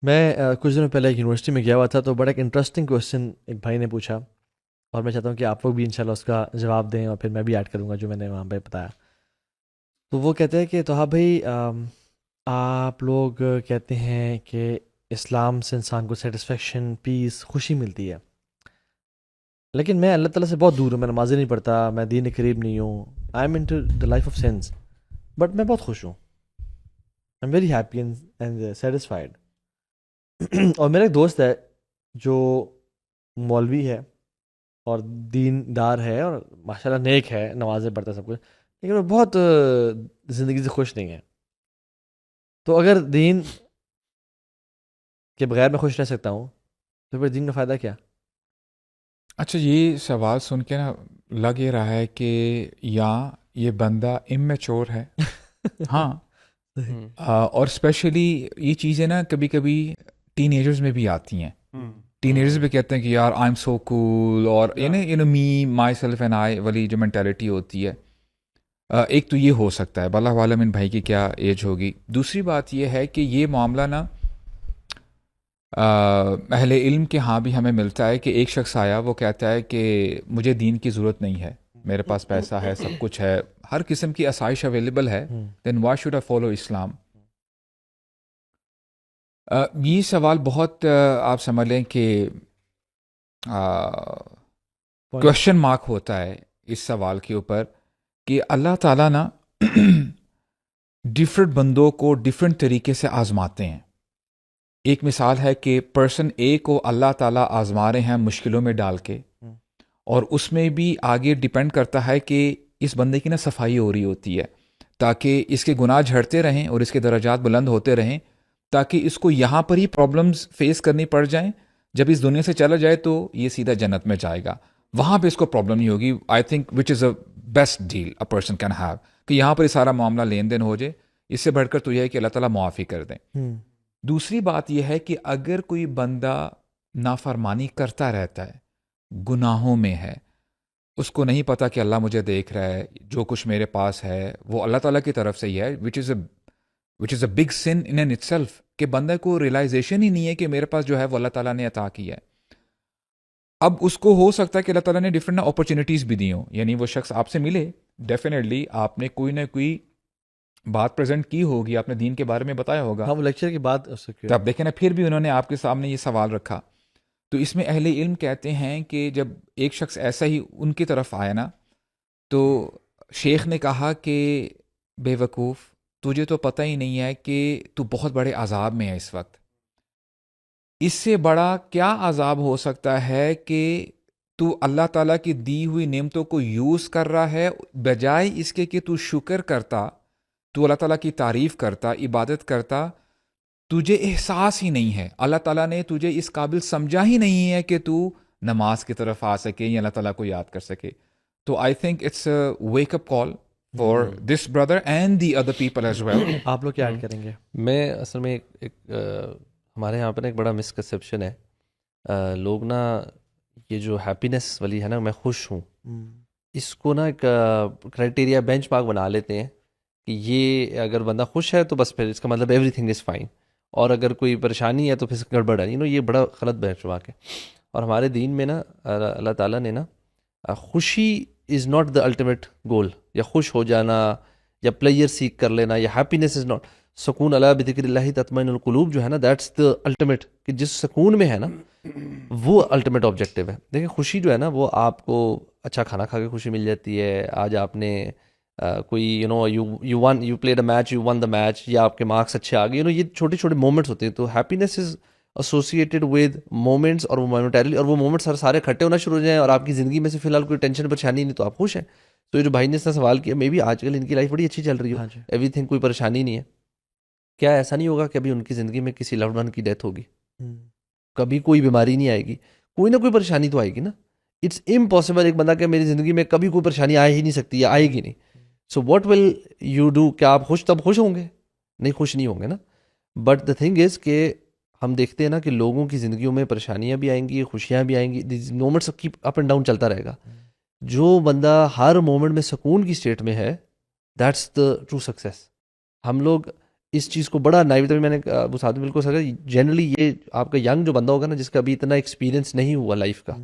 میں کچھ دنوں پہلے ایک یونیورسٹی میں گیا ہوا تھا، تو بڑا ایک انٹرسٹنگ کویسچن ایک بھائی نے پوچھا، اور میں چاہتا ہوں کہ آپ لوگ بھی انشاءاللہ اس کا جواب دیں، اور پھر میں بھی ایڈ کروں گا جو میں نے وہاں پہ بتایا. تو وہ کہتے ہیں کہ تو ہاں بھائی، آپ لوگ کہتے ہیں کہ اسلام سے انسان کو سیٹسفیکشن، پیس، خوشی ملتی ہے، لیکن میں اللہ تعالیٰ سے بہت دور ہوں، میں نمازیں نہیں پڑھتا، میں دین کے قریب نہیں ہوں، I am into the life of sense, but میں بہت خوش ہوں، I am very happy and satisfied. اور میرا ایک دوست ہے جو مولوی ہے اور دین دار ہے اور ماشاءاللہ نیک ہے، نمازیں پڑھتا ہے، سب کچھ، لیکن وہ بہت زندگی سے خوش نہیں ہے. تو اگر دین کے بغیر میں خوش رہ سکتا ہوں تو پھر دین کا فائدہ کیا؟ اچھا، یہ سوال سن کے نا لگ یہ رہا ہے کہ یا یہ بندہ امیچور ہے. ہاں. ہوں اور اسپیشلی یہ چیزیں نا کبھی کبھی ٹین ایجرز میں بھی آتی ہیں. ٹین ایجرز بھی کہتے ہیں کہ یار آئی ایم سو کول، اور می مائی سیلف اینڈ آئی والی جو مینٹیلٹی ہوتی ہے. ایک تو یہ ہو سکتا ہے، باللہ عالم ان بھائی کی کیا ایج ہوگی. دوسری بات یہ ہے کہ یہ معاملہ نا اہل علم کے ہاں بھی ہمیں ملتا ہے کہ ایک شخص آیا، وہ کہتا ہے کہ مجھے دین کی ضرورت نہیں ہے، میرے پاس پیسہ ہے، سب کچھ ہے، ہر قسم کی آسائش اویلیبل ہے، دین وائی شوڈ آئی فالو اسلام. یہ سوال بہت آپ سمجھ لیں کہ کوشچن مارک ہوتا ہے اس سوال کے اوپر کہ اللہ تعالیٰ نا ڈفرینٹ بندوں کو ڈفرینٹ طریقے سے آزماتے ہیں. ایک مثال ہے کہ پرسن اے کو اللہ تعالیٰ آزما رہے ہیں مشکلوں میں ڈال کے، اور اس میں بھی آگے ڈیپینڈ کرتا ہے کہ اس بندے کی نا صفائی ہو رہی ہوتی ہے تاکہ اس کے گناہ جھڑتے رہیں اور اس کے درجات بلند ہوتے رہیں، تاکہ اس کو یہاں پر ہی پرابلمز فیس کرنی پڑ جائیں. جب اس دنیا سے چلا جائے تو یہ سیدھا جنت میں جائے گا، وہاں پہ اس کو پرابلم نہیں ہوگی. I think which is a best deal a person can have, کہ یہاں پر یہ سارا معاملہ لین دین ہو جائے. اس سے بڑھ کر تو یہ ہے کہ اللہ تعالیٰ معافی کر دیں. دوسری بات یہ ہے کہ اگر کوئی بندہ نافرمانی کرتا رہتا ہے، گناہوں میں ہے، اس کو نہیں پتا کہ اللہ مجھے دیکھ رہا ہے، جو کچھ میرے پاس ہے وہ اللہ تعالیٰ کی طرف سے ہی ہے، which is a big sin in an itself, کہ بندے کو ریلائزیشن ہی نہیں ہے کہ میرے پاس جو ہے وہ اللہ تعالیٰ نے عطا کی ہے. اب اس کو ہو سکتا ہے کہ اللہ تعالیٰ نے ڈفرینٹ اپرچونیٹیز بھی دی ہوں، یعنی وہ شخص آپ سے ملے، ڈیفینیٹلی آپ نے کوئی نہ کوئی بات پریزنٹ کی ہوگی، آپ نے دین کے بارے میں بتایا ہوگا، ہاں، وہ لیکچر کی بات تو آپ دیکھیں نا پھر بھی انہوں نے آپ کے سامنے یہ سوال رکھا. تو اس میں اہل علم کہتے ہیں کہ جب ایک شخص ایسا ہی ان کی طرف آیا نا، تو شیخ نے کہا کہ بے وقوف، تجھے تو پتہ ہی نہیں ہے کہ تو بہت بڑے عذاب میں ہے اس وقت. اس سے بڑا کیا عذاب ہو سکتا ہے کہ تو اللہ تعالیٰ کی دی ہوئی نعمتوں کو یوز کر رہا ہے، بجائے اس کے کہ تو شکر کرتا، تو اللہ تعالیٰ کی تعریف کرتا، عبادت کرتا. تجھے احساس ہی نہیں ہے، اللہ تعالیٰ نے تجھے اس قابل سمجھا ہی نہیں ہے کہ تو نماز کی طرف آ سکے یا اللہ تعالیٰ کو یاد کر سکے. تو I think it's a wake up call for this brother and the other people as well. آپ لوگ کیا ایڈ کریں گے؟ میں اصل میں ہمارے یہاں پہ نا ایک بڑا مسکنسیپشن ہے، لوگ نا یہ جو ہیپینس والی ہے نا، میں خوش ہوں، اس کو نا ایک کرائٹیریا، بینچ مارک بنا لیتے ہیں کہ یہ اگر بندہ خوش ہے تو بس پھر اس کا مطلب ایوری تھنگ از فائن، اور اگر کوئی پریشانی ہے تو پھر گڑبڑ ہے. یہ بڑا غلط بینچ مارک ہے. اور ہمارے دین میں نا اللہ تعالیٰ نے نا خوشی is not the ultimate goal, یا خوش ہو جانا یا پلیئر سیک کر لینا یا ہیپینس از ناٹ، سکون الا بذکر اللہ تطمئن القلوب جو ہے نا، دیٹس دا الٹیمیٹ، کہ جس سکون میں ہے نا وہ الٹیمیٹ آبجیکٹیو ہے. دیکھیں خوشی جو ہے نا وہ آپ کو اچھا کھانا کھا کے خوشی مل جاتی ہے، آج آپ نے کوئی you played a match, you won the match, یا آپ کے مارکس اچھے آ گئے، یہ چھوٹے چھوٹے مومنٹس ہوتے ہیں. تو happiness is associated with moments, اور وہ مومنٹیرلی، اور وہ مومنٹس سارے اکٹھے ہونا شروع ہو جائیں اور آپ کی زندگی میں سے فی الحال کوئی ٹینشن پریشانی نہیں، تو آپ خوش ہیں. تو یہ جو بھائی نے اس نے سوال کیا، مے بی آج کل ان کی لائف بڑی اچھی چل رہی ہو، ایوری تھنگ، کوئی پریشانی نہیں ہے. کیا ایسا نہیں ہوگا کہ ابھی ان کی زندگی میں کسی لوڈ ون کی ڈیتھ ہوگی، کبھی کوئی بیماری نہیں آئے گی، کوئی نہ کوئی پریشانی تو آئے گی نا. اٹس امپاسبل ایک بندہ کہ میری زندگی میں کبھی کوئی پریشانی آ ہی نہیں سکتی یا آئے گی نہیں. So what will you do? کیا آپ تب خوش ہوں گے؟ نہیں، خوش نہیں ہوں گے نا. بٹ دا تھنگ از کہ ہم دیکھتے ہیں نا کہ لوگوں کی زندگیوں میں پریشانیاں بھی آئیں گی، خوشیاں بھی آئیں گی، moments keep up and down چلتا رہے گا. جو بندہ ہر مومنٹ میں سکون کی اسٹیٹ میں ہے، دیٹس دا ٹرو سکسیس. ہم لوگ اس چیز کو بڑا نائب میں نے وہ ساتھ بالکل سر جنرلی یہ آپ کا ینگ جو بندہ ہوگا نا جس کا ابھی اتنا ایکسپیرینس نہیں ہوا لائف کا,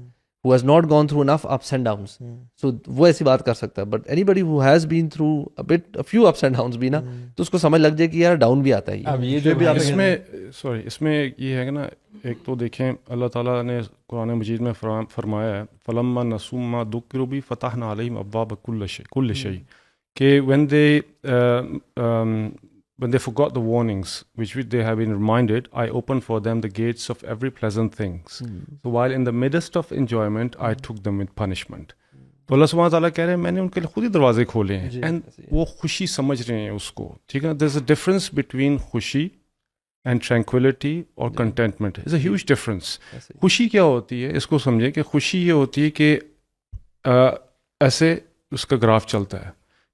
who has not gone through enough ups and downs, so وہ ایسی بات کر سکتا ہے. But anybody who has been through a few ups and downs بھی نا تو اس کو سمجھ لگ جائے کہ یار ڈاؤن بھی آتا ہے. اب یہ جو بھی اس میں یہ ہے کہ نا, ایک تو دیکھیں اللہ تعالیٰ نے قرآن مجید میں فرمایا ہے فلما نسوا ما ذکروا بہ فتحنا علیہم ابواب کل شیء, کہ when they forgot the warnings which they have been reminded, I opened for them the gates of every pleasant things. So while in the midst of enjoyment, I took them with punishment. تو اللہ سبحانہ تعالیٰ کہہ رہے ہیں میں نے ان کے لیے خود ہی دروازے کھولے ہیں, اینڈ وہ خوشی سمجھ رہے ہیں اس کو. ٹھیک ہے, there's a difference between خوشی اینڈ ٹرینکولیٹی اور contentment is a huge difference. خوشی کیا ہوتی ہے اس کو سمجھیں کہ خوشی یہ ہوتی ہے کہ ایسے اس کا گراف چلتا ہے.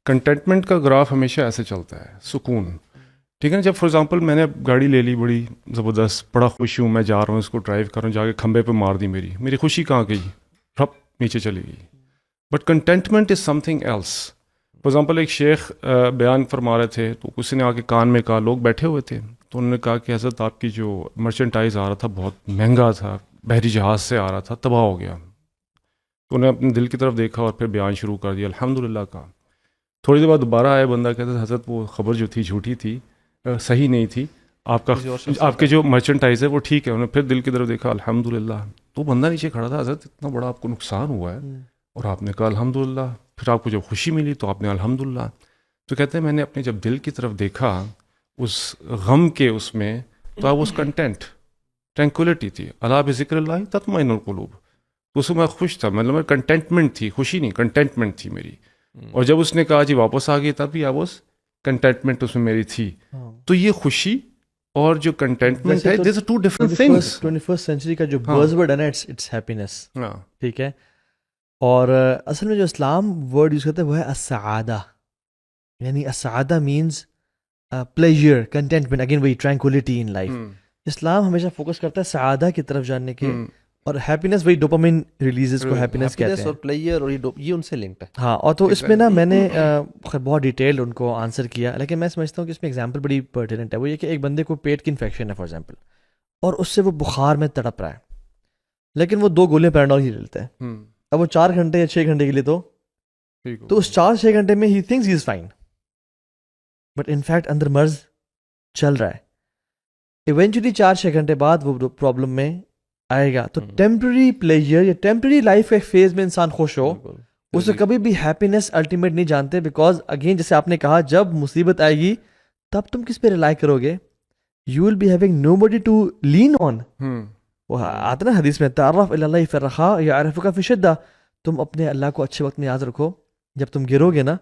کنٹینٹمنٹ کا گراف ہمیشہ ایسے چلتا ہے, سکون. ٹھیک ہے نا, جب فار ایگزامپل میں نے گاڑی لے لی بڑی زبردست, بڑا خوش ہوں, میں جا رہا ہوں اس کو ڈرائیو کر رہا ہوں, جا کے کھمبے پہ مار دی, میری خوشی کہاں گئی, رپ نیچے چلی گئی. But contentment is some thing else. For example ایک شیخ بیان فرما رہے تھے تو کسی نے آ کے کان میں کہا, لوگ بیٹھے ہوئے تھے, تو انہوں نے کہا کہ حضرت آپ کی جو مرچنٹائز آ رہا تھا بہت مہنگا تھا, بحری جہاز سے آ رہا تھا, تباہ ہو گیا. تو انہیں اپنے دل کی طرف دیکھا اور پھر بیان شروع کر دیا الحمدللہ کا. تھوڑی دیر بعد دوبارہ آیا بندہ, کہتا تھا حضرت وہ خبر جو تھی جھوٹی تھی, صحیح نہیں تھی, آپ کے جو مرچنٹائز ہے وہ ٹھیک ہے. انہوں نے پھر دل کی طرف دیکھا الحمدللہ. تو بندہ نیچے کھڑا تھا, حضرت اتنا بڑا آپ کو نقصان ہوا ہے اور آپ نے کہا الحمدللہ, پھر آپ کو جب خوشی ملی تو آپ نے الحمدللہ. تو کہتے ہیں میں نے اپنے جب دل کی طرف دیکھا اس غم کے اس میں, تو آئی واز کنٹینٹ, ٹرینکولیٹی تھی. الا بذکر اللہ تطمئن القلوب. تو اس میں میں خوش تھا, مطلب کنٹینٹمنٹ تھی, خوشی نہیں, کنٹینٹمنٹ تھی میری. اور جب اس نے کہا جی واپس آ گئی, تب بھی آئی واز کنٹینٹمنٹ اس میں میری تھی. تو یہ خوشی اور جو کنٹینٹمنٹ ہے, these are two different things. 21st century کا جو بز ورڈ ہے نا, اٹس ہیپینس. ٹھیک ہے, اور اصل میں جو اسلام ورڈ یوز کرتا ہے وہ ہے السعادہ. یعنی السعادہ مینز پلیجر, کنٹینٹمنٹ, اگین وہی ٹرینکولیٹی ان لائف. اسلام ہمیشہ فوکس کرتا ہے سعادہ کی طرف جاننے کے, اور ہیپینس وہی ڈوپامین ریلیزز کو ہیپینس کہتے ہیں, اور پلیئر اور یہ ان سے لنکڈ ہے. ہاں, اور تو اس میں نا میں نے بہت ڈیٹیل ان کو آنسر کیا, لیکن میں سمجھتا ہوں کہ اس میں ایگزامپل بڑی پرٹیننٹ ہے. وہ یہ کہ ایک بندے کو پیٹ کی انفیکشن ہے فار ایگزامپل, اور اس سے وہ بخار میں تڑپ رہا ہے, لیکن وہ 2 گولیاں پیراڈول ہی لیتا ہے. اب وہ 4 گھنٹے یا 6 گھنٹے کے لیے تو اس 4-6 گھنٹے میں ہی thinks he is fine, but in fact اندر مرض چل رہا ہے. ایونچولی 4-6 گھنٹے بعد وہ پرابلم میں آئے گا. تو ٹیمپرری پلیجر یا ٹیمپرری لائف کے فیز میں انسان خوش ہو, اسے کبھی بھی ہیپینس الٹیمیٹ نہیں جانتے. بیکاز اگین جیسے آپ نے کہا, جب مصیبت آئے گی تب تم کس پہ ریلائی کرو گے؟ You will be having nobody to lean on. وہ آتا نا حدیث میں, تعرف الی اللہ فی الرخاء یعرفک فی الشدہ. تم اپنے اللہ کو اچھے وقت میں یاد رکھو, جب تم گرو گے نا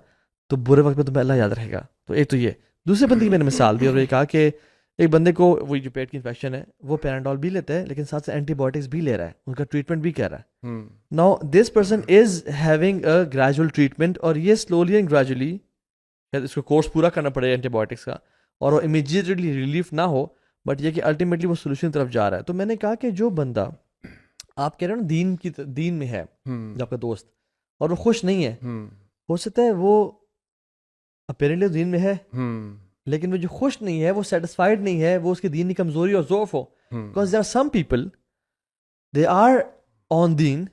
تو برے وقت میں تمہیں اللہ یاد رہے گا. تو ایک تو یہ. دوسرے بندے کی میں نے مثال دی اور یہ کہا کہ ایک بندے کو وہی جو پیٹ کی انفیکشن ہے وہ پیراڈول بھی لیتا ہے, لیکن ساتھ سے اینٹی بایوٹکس بھی لے رہا ہے, ان کا ٹریٹمنٹ بھی کر رہا ہے. Now this person is having a gradual treatment, اور یہ سلولی اینڈ گریجولی اس کو کورس پورا کرنا پڑے اینٹی بایوٹکس کا, اور وہ امیجیٹلی ریلیف نہ ہو, بٹ یہ کہ الٹیمیٹلی وہ سولوشن طرف جا رہا ہے. تو میں نے کہا کہ جو بندہ آپ کہہ رہے ہو نا دین میں ہے, جو آپ کا دوست, اور وہ خوش نہیں ہے, ہو سکتا ہے وہ اپیرنٹلی دین میں ہے, لیکن وہ جو خوش نہیں ہے, وہ سیٹسفائڈ نہیں ہے, وہ اس کی دین کی کمزوری اور ضعف ہو. Because there are some people they are on then,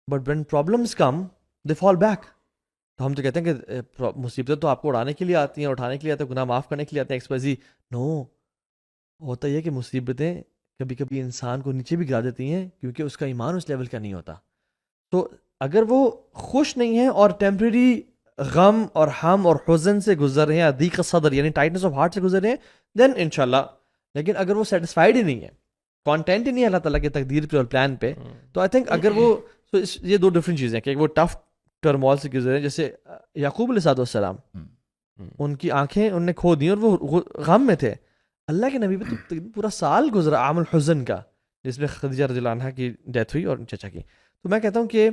but when problems come they fall back. تو ہم تو کہتے ہیں کہ مصیبتیں تو آپ کو اڑانے کے لیے آتی ہیں, اٹھانے کے لیے آتی ہیں, گناہ معاف کرنے کے لیے آتے ہیں, ایکسپیزی. نو, ہوتا یہ کہ مصیبتیں کبھی کبھی انسان کو نیچے بھی گرا دیتی ہیں, کیونکہ اس کا ایمان اس لیول کا نہیں ہوتا. تو اگر وہ خوش نہیں ہے اور ٹیمپریری غم اور ہم اور حزن سے گزر رہے ہیں, ضیق صدر یعنی ٹائٹنس آف ہارٹ سے گزر رہے ہیں, دین انشاءاللہ. لیکن اگر وہ سیٹسفائڈ ہی نہیں ہے, کانٹینٹ ہی نہیں ہے اللہ تعالیٰ کی تقدیر پہ اور پلان پہ, تو آئی تھنک اگر وہ یہ 2 ڈفرینٹ چیزیں ہیں کہ وہ ٹف ٹرمول سے گزر رہے ہیں. جیسے یعقوب علیہ السلام, ان کی آنکھیں ان نے کھو دیں اور وہ غم میں تھے. اللہ کے نبی پہ تو پورا سال گزرا عام الحزن کا, جس میں خدیجہ رضی اللہ عنہا کی ڈیتھ ہوئی اور چچا کی. تو میں کہتا ہوں کہ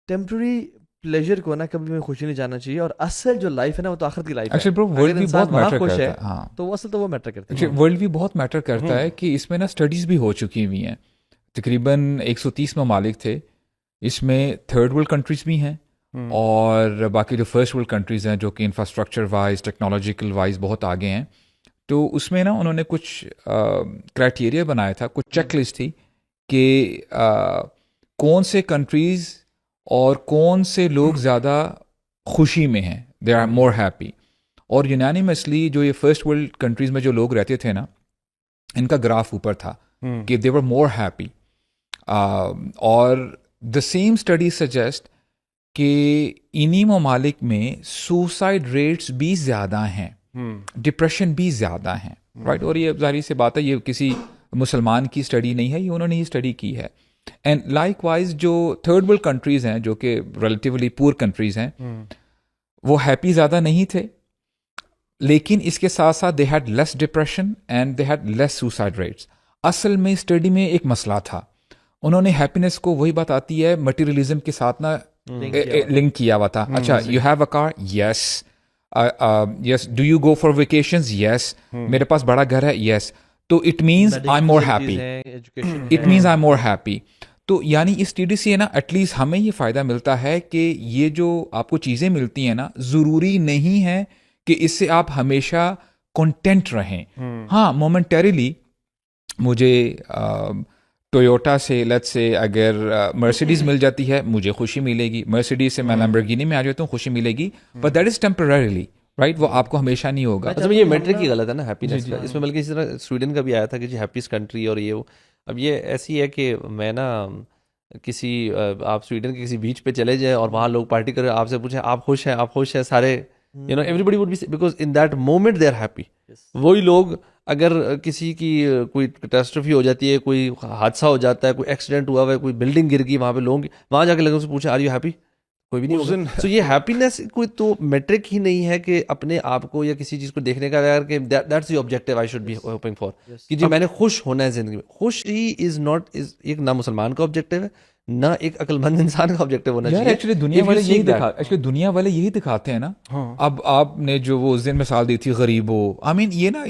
ٹیمپرری پلیجر کو نا کبھی میں خوشی نہیں جانا چاہیے, اور اصل جو لائف ہے نا وہ تو آخرت کی لائف ہے. ایکچولی برو ورلڈ بھی بہت میٹر کرتا ہے. ہاں, تو اصل تو وہ میٹر کرتا ہے. ورلڈ بھی بہت میٹر کرتا ہے کہ اس میں نا اسٹڈیز بھی ہو چکی ہوئی ہیں. تقریباً 130 ممالک تھے, اس میں 3rd ورلڈ کنٹریز بھی ہیں, اور باقی جو 1st ورلڈ کنٹریز ہیں جو کہ انفراسٹرکچر وائز ٹیکنالوجیکل وائز بہت آگے ہیں. تو اس میں نا انہوں نے کچھ کرائٹیریا بنایا تھا, کچھ چیک لسٹ تھی کہ کون سے کنٹریز اور کون سے لوگ زیادہ خوشی میں ہیں, دے آر مور ہیپی. اور یونانیمسلی جو یہ فرسٹ ورلڈ کنٹریز میں جو لوگ رہتے تھے نا, ان کا گراف اوپر تھا کہ دے ور مور ہیپی. اور دا سیم اسٹڈی سجیسٹ کہ انہی ممالک میں سوسائڈ ریٹس بھی زیادہ ہیں, ڈپریشن بھی زیادہ ہیں, رائٹ. اور یہ ظاہر سی بات ہے, یہ کسی مسلمان کی اسٹڈی نہیں ہے, یہ انہوں نے ہی اسٹڈی کی ہے. اینڈ لائک وائز جو تھرڈ ورلڈ کنٹریز ہیں, جو کہ ریلیٹیولی پور کنٹریز ہیں, وہ ہیپی زیادہ نہیں تھے, لیکن اس کے ساتھ ساتھ they had less depression and they had less suicide rates. اصل میں اسٹڈی میں ایک مسئلہ تھا, انہوں نے ہیپینس کو وہی بات آتی ہے مٹیریلزم کے ساتھ نا لنک کیا ہوا تھا. اچھا, you have a car, yes yes. Do you go for vacations, yes. میرے پاس بڑا گھر ہے, یس. تو it means I am more happy, it means I am more happy. تو یعنی اس اسٹڈی سے نا ایٹ لیسٹ ہمیں یہ فائدہ ملتا ہے کہ یہ جو آپ کو چیزیں ملتی ہیں نا, ضروری نہیں ہے کہ اس سے آپ ہمیشہ کنٹینٹ رہیں. ہاں, مومنٹریلی مجھے ٹویوٹا سے لیٹس سے اگر مرسیڈیز مل جاتی ہے, مجھے خوشی ملے گی. مرسیڈیز سے میں لیمبورگینی میں آ جاتا ہوں, خوشی ملے گی, but that is temporarily, right. وہ آپ کو ہمیشہ نہیں ہوگا. اچھا, یہ میٹرک کی غلط ہے نا ہیپینس کا. اس میں بلکہ اسی طرح سویڈن کا بھی آیا تھا کہ جی ہیپیسٹ کنٹری اور یہ وہ. اب یہ ایسی ہے کہ میں نا کسی آپ سویڈن کے کسی بیچ پہ چلے جائیں اور وہاں لوگ پارٹی کریں, آپ سے پوچھیں آپ خوش ہیں, آپ خوش ہیں, سارے you know everybody would be, because in that moment they are happy. وہی لوگ اگر کسی کی کوئی کیٹاسٹرفی ہو جاتی ہے, کوئی حادثہ ہو جاتا ہے, کوئی ایکسیڈنٹ ہوا ہوا ہے, کوئی بلڈنگ گر گئی, وہاں پہ لوگ وہاں جا کے لوگوں سے پوچھیں آر یو ہیپی, کوئی بھی نہیں ہوگا. سو یہ ہیپینس کوئی تو میٹرک ہی نہیں ہے کہ اپنے آپ کو یا کسی چیز کو دیکھنے کا کہ that's the objective I should be hoping for, کہ جی میں نے خوش ہونا ہے زندگی میں. خوشی از ناٹ ایک نہ مسلمان کا آبجیکٹیو ہے نہ ایک عقل مند انسان کا آبجیکٹیو ہونا چاہیے. ایکچولی دنیا والے یہی دکھاتے ہیں نا. اب آپ نے جو وہ اس دن مثال دی تھی غریبوں, آئی مین یہ نا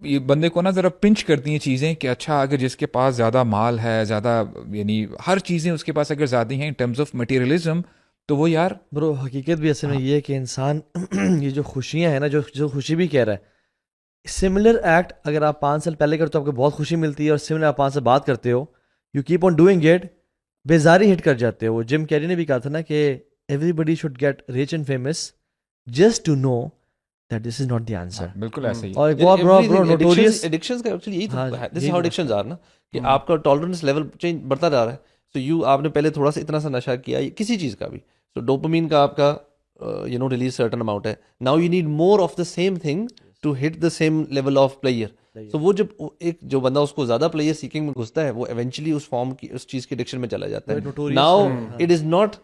یہ بندے کو نا ذرا پنچ کرتی ہیں چیزیں کہ اچھا اگر جس کے پاس زیادہ مال ہے, زیادہ یعنی ہر چیزیں اس کے پاس اگر زیادہ ہیں ان ٹرمز آف مٹیریلزم, تو وہ یار برو حقیقت بھی اصل میں یہ ہے کہ انسان یہ جو خوشیاں ہیں نا, جو خوشی بھی کہہ رہا ہے, سملر ایکٹ اگر آپ 5 سال پہلے کرتے ہو آپ کو بہت خوشی ملتی ہے, اور سملر آپ 5 سال بات کرتے ہو, you keep on doing it, بیزاری ہٹ کر جاتے ہو. جم کیری نے بھی کہا تھا نا کہ everybody should get rich and famous just to know that this is not the answer. بالکل ایسے ہی. اور ایک بہت برو نوٹوریس ایڈکشنز کا ایکچولی یہی تھا, دس از ہاؤ ایڈکشنز آر نا, کہ آپ کا ٹالرنس لیول چینج بڑھتا جا رہا ہے. سو یو آپ نے پہلے تھوڑا سا اتنا سا نشہ کیا کسی چیز کا بھی, سو ڈوپامین کا آپ کا you know release certain amount ہے, now you need more of the same thing to hit the same level of player. So وہ جب ایک جو بندہ اس کو زیادہ پلیئر سیکنگ میں گھستا ہے, وہ ایونچولی اس فارم کی اس چیز کی ایڈکشن میں چلا جاتا ہے. Now it is not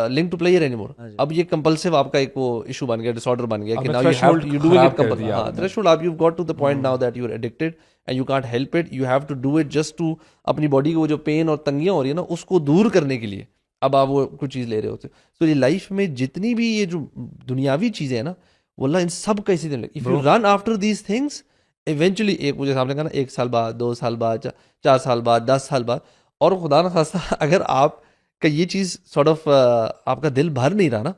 link to player any more. اب یہ کمپلسو آپ کا ایک وہ ایشو بن گیا, ڈس آرڈر بن گیا کہ now you do it compulsory. ہاں, تھریشولڈ آپ you got to the point now that you are addicted and you can't help it, you have to do it just to اپنی باڈی کی وہ جو پین اور تنگیاں ہو رہی ہیں نا اس کو دور کرنے کے لیے اب آپ وہ کچھ چیز لے رہے ہوتے. تو یہ لائف میں جتنی بھی یہ جو دنیاوی چیزیں ہیں نا, واللہ ان سب کا اسی دن if you run after these things eventually, ایک مجھے سامنے کہا نا 1 سال بعد, 2 سال بعد, 4 سال بعد, 10 سال بعد, اور خدا نہ خواستہ اگر آپ کا یہ چیز سارٹ آف آپ کا دل بھر نہیں رہا نا,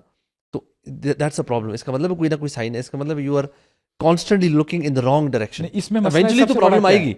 تو دیٹس اے پرابلم. اس کا مطلب کوئی نہ کوئی سائن ہے, اس کا مطلب you are constantly looking in the wrong direction. اس میں ایونچولی تو پرابلم آئے گی.